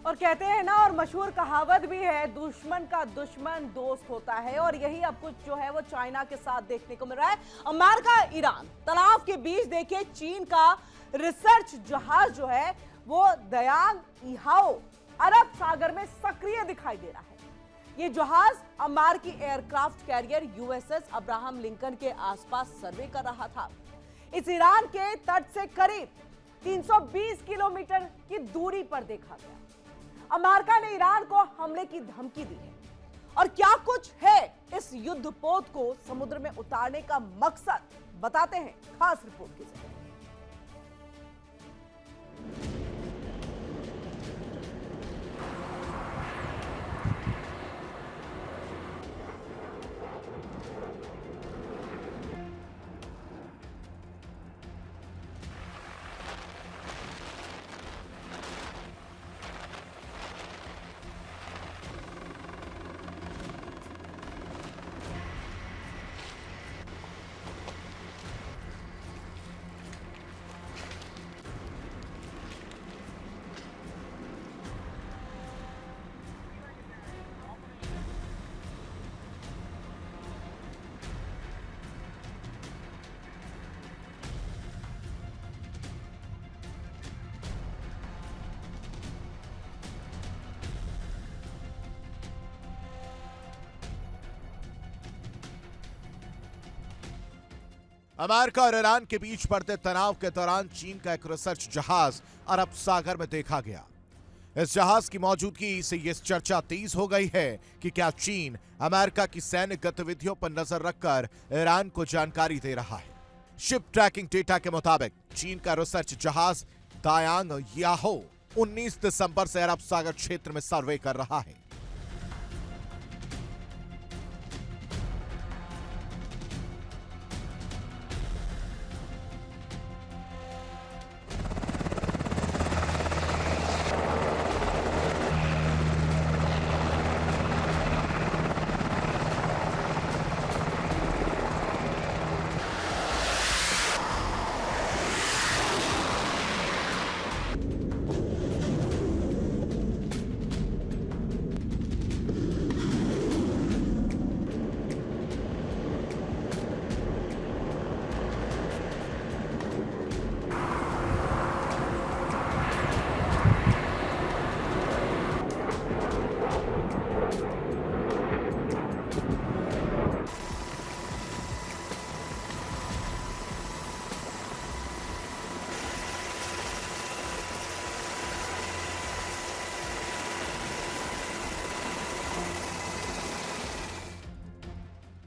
और कहते हैं ना, और मशहूर कहावत भी है, दुश्मन का दुश्मन दोस्त होता है। और यही अब कुछ जो है वो चाइना के साथ देखने को मिल रहा है। अमेरिका ईरान तनाव के बीच देखिए चीन का रिसर्च जहाज जो है वो दयांग इहाओ अरब सागर में सक्रिय दिखाई दे रहा है। ये जहाज अमेरिकी aircraft carrier USS Abraham Lincoln के आसपास सर्वे कर रहा था। इस ईरान के तट से करीब 320 किलोमीटर की दूरी पर देखा गया। अमेरिका ने ईरान को हमले की धमकी दी है। और क्या कुछ है इस युद्धपोत को समुद्र में उतारने का मकसद, बताते हैं खास रिपोर्ट के जरिए। अमेरिका और ईरान के बीच बढ़ते तनाव के दौरान चीन का एक रिसर्च जहाज अरब सागर में देखा गया। इस जहाज की मौजूदगी से यह चर्चा तेज हो गई है कि क्या चीन अमेरिका की सैन्य गतिविधियों पर नजर रखकर ईरान को जानकारी दे रहा है। शिप ट्रैकिंग डेटा के मुताबिक चीन का रिसर्च जहाज दायांग याहो 19 दिसंबर से अरब सागर क्षेत्र में सर्वे कर रहा है।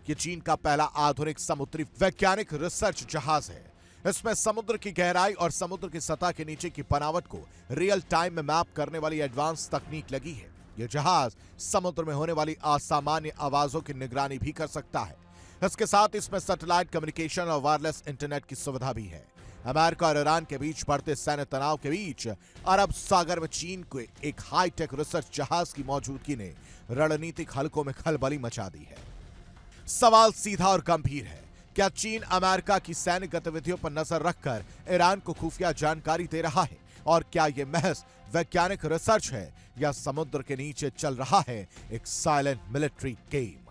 ये चीन का पहला आधुनिक समुद्री वैज्ञानिक रिसर्च जहाज है। इसमें समुद्र की गहराई और समुद्र की सतह के नीचे की बनावट को रियल टाइम में मैप करने वाली एडवांस तकनीक लगी है। यह जहाज समुद्र में होने वाली असामान्य आवाजों की निगरानी भी कर सकता है। इसके साथ इसमें सैटेलाइट कम्युनिकेशन और वायरलेस इंटरनेट की सुविधा भी है। अमेरिका और ईरान के बीच बढ़ते सैन्य तनाव के बीच अरब सागर में चीन के एक हाईटेक रिसर्च जहाज की मौजूदगी ने रणनीतिक हलकों में खलबली मचा दी है। सवाल सीधा और गंभीर है, क्या चीन अमेरिका की सैन्य गतिविधियों पर नजर रखकर ईरान को खुफिया जानकारी दे रहा है? और क्या यह महज वैज्ञानिक रिसर्च है या समुद्र के नीचे चल रहा है एक साइलेंट मिलिट्री गेम?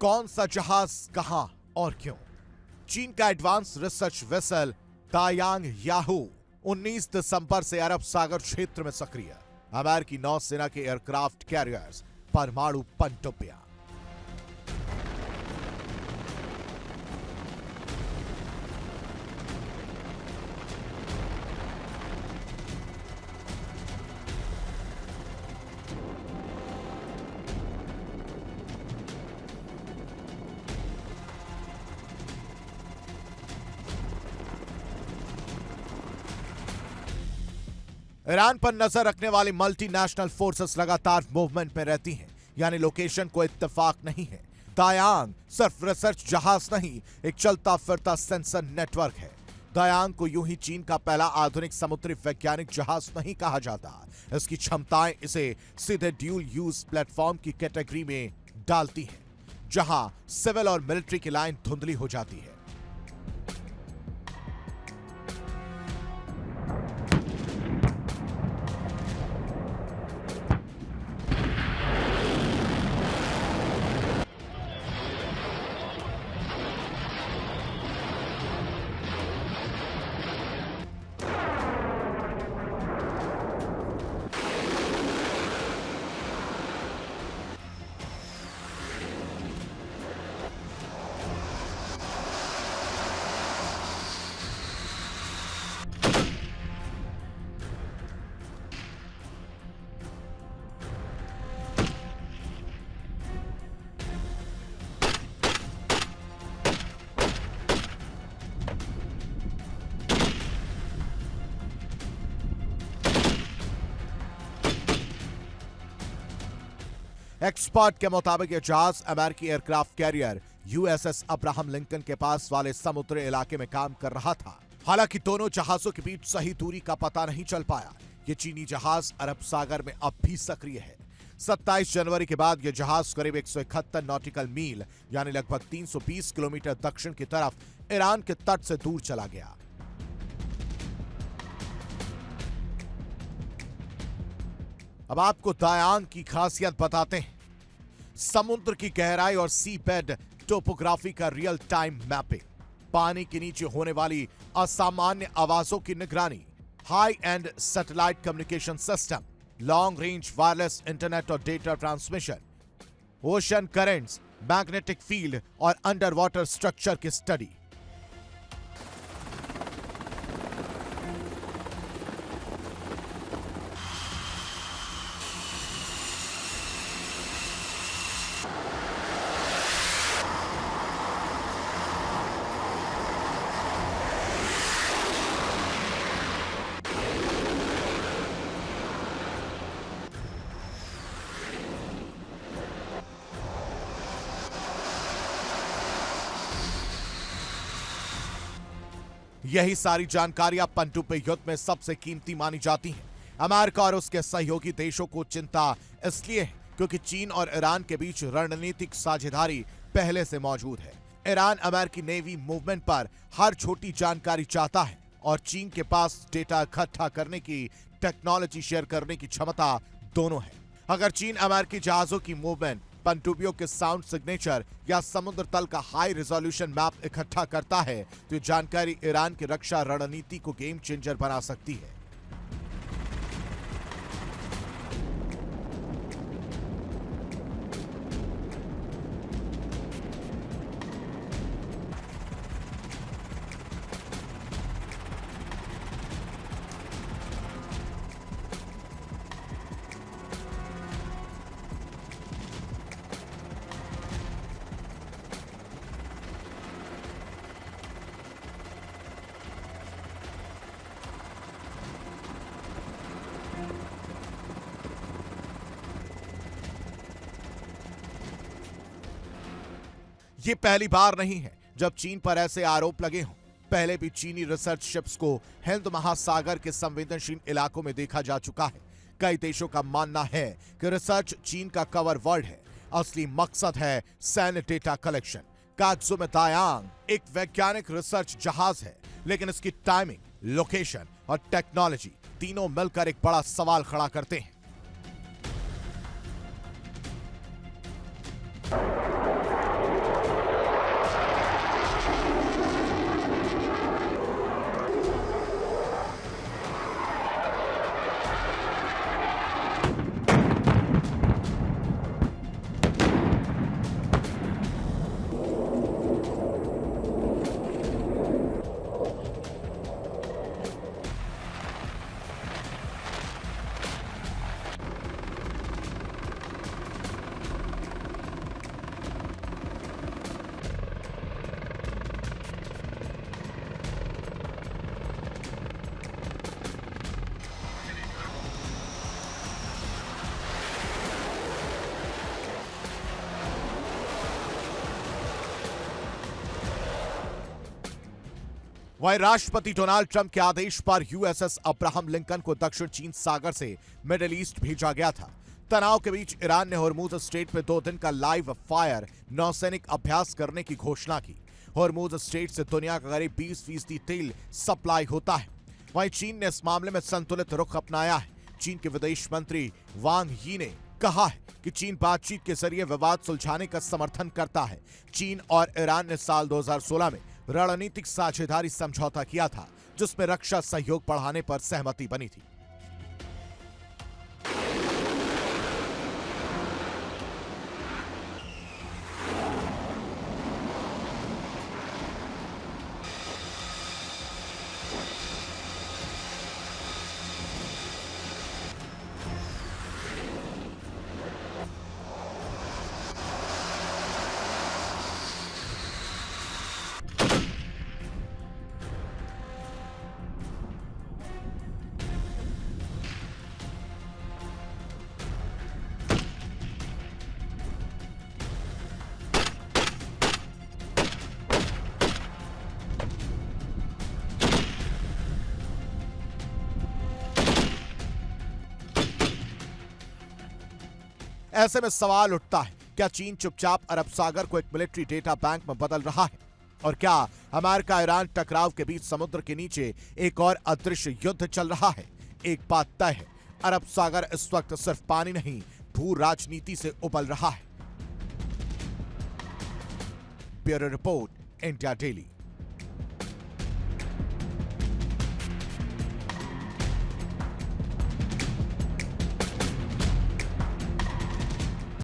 कौन सा जहाज, कहां और क्यों? चीन का एडवांस रिसर्च वेसल दायांग याहू 19 दिसंबर से अरब सागर क्षेत्र में सक्रिय। अमेरिकी नौसेना के एयरक्राफ्ट कैरियर्स परमाणु पनडुब्बियां। ईरान पर नजर रखने वाली मल्टीनेशनल फोर्सेस लगातार मूवमेंट में रहती हैं, यानी लोकेशन को इत्तेफाक नहीं है। दायांग सिर्फ रिसर्च जहाज नहीं, एक चलता फिरता सेंसर नेटवर्क है। दायांग को यूं ही चीन का पहला आधुनिक समुद्री वैज्ञानिक जहाज नहीं कहा जाता। इसकी क्षमताएं इसे सीधे ड्यूल यूज प्लेटफॉर्म की कैटेगरी में डालती हैं, जहां सिविल और मिलिट्री की लाइन धुंधली हो जाती है। एक्सपर्ट के मुताबिक यह जहाज अमेरिकी aircraft carrier USS Abraham Lincoln के पास वाले समुद्री इलाके में काम कर रहा था। हालांकि दोनों जहाजों के बीच सही दूरी का पता नहीं चल पाया। यह चीनी जहाज अरब सागर में अब भी सक्रिय है। 27 जनवरी के बाद यह जहाज करीब 171 नॉटिकल मील यानी लगभग 320 किलोमीटर दक्षिण की तरफ ईरान के तट से दूर चला गया। अब आपको दायांग की खासियत बताते हैं। समुद्र की गहराई और सी बेड टोपोग्राफी का रियल टाइम मैपिंग, पानी के नीचे होने वाली असामान्य आवाजों की निगरानी, high end satellite communication system, long range wireless internet और data transmission, ocean currents, magnetic field और अंडर वाटर स्ट्रक्चर की स्टडी। यही सारी जानकारियां पनडुब्बी युद्ध में सबसे कीमती मानी जाती हैं। अमेरिका और उसके सहयोगी देशों को चिंता इसलिए है क्योंकि चीन और ईरान के बीच रणनीतिक साझेदारी पहले से मौजूद है। ईरान अमेरिकी नेवी मूवमेंट पर हर छोटी जानकारी चाहता है और चीन के पास डेटा इकट्ठा करने की, टेक्नोलॉजी शेयर करने की क्षमता दोनों है। अगर चीन अमेरिकी जहाजों की मूवमेंट, पनडुब्बियों के साउंड सिग्नेचर या समुद्र तल का हाई रिजोल्यूशन मैप इकट्ठा करता है तो ये जानकारी ईरान की रक्षा रणनीति को गेम चेंजर बना सकती है। ये पहली बार नहीं है जब चीन पर ऐसे आरोप लगे हों। पहले भी चीनी रिसर्च शिप्स को हिंद महासागर के संवेदनशील इलाकों में देखा जा चुका है। कई देशों का मानना है कि रिसर्च चीन का कवर वर्ड है, असली मकसद है सैन्य डेटा कलेक्शन। कागजों में दायांग एक वैज्ञानिक रिसर्च जहाज है, लेकिन इसकी टाइमिंग, लोकेशन और टेक्नोलॉजी तीनों मिलकर एक बड़ा सवाल खड़ा करते हैं। वहीं राष्ट्रपति डोनाल्ड ट्रंप के आदेश पर यूएसएस अब्राहम लिंकन को दक्षिण चीन सागर से मिडिल ईस्ट भेजा गया था। तनाव के बीच ईरान ने हॉर्मूज स्ट्रेट में 2 दिन का लाइव फायर नौसैनिक अभ्यास करने की घोषणा की। हॉर्मूज स्ट्रेट से दुनिया का करीब 20% तेल सप्लाई होता है। वहीं चीन ने इस मामले में संतुलित रुख अपनाया है। चीन के विदेश मंत्री वांग यी ने कहा है कि चीन बातचीत के जरिए विवाद सुलझाने का समर्थन करता है। चीन और ईरान ने साल 2016 में रणनीतिक साझेदारी समझौता किया था, जिसमें रक्षा सहयोग बढ़ाने पर सहमति बनी थी। ऐसे में सवाल उठता है, क्या चीन चुपचाप अरब सागर को एक मिलिट्री डेटा बैंक में बदल रहा है? और क्या अमेरिका ईरान टकराव के बीच समुद्र के नीचे एक और अदृश्य युद्ध चल रहा है? एक बात तय है, अरब सागर इस वक्त सिर्फ पानी नहीं, भू राजनीति से उबल रहा है। Bureau report, India daily.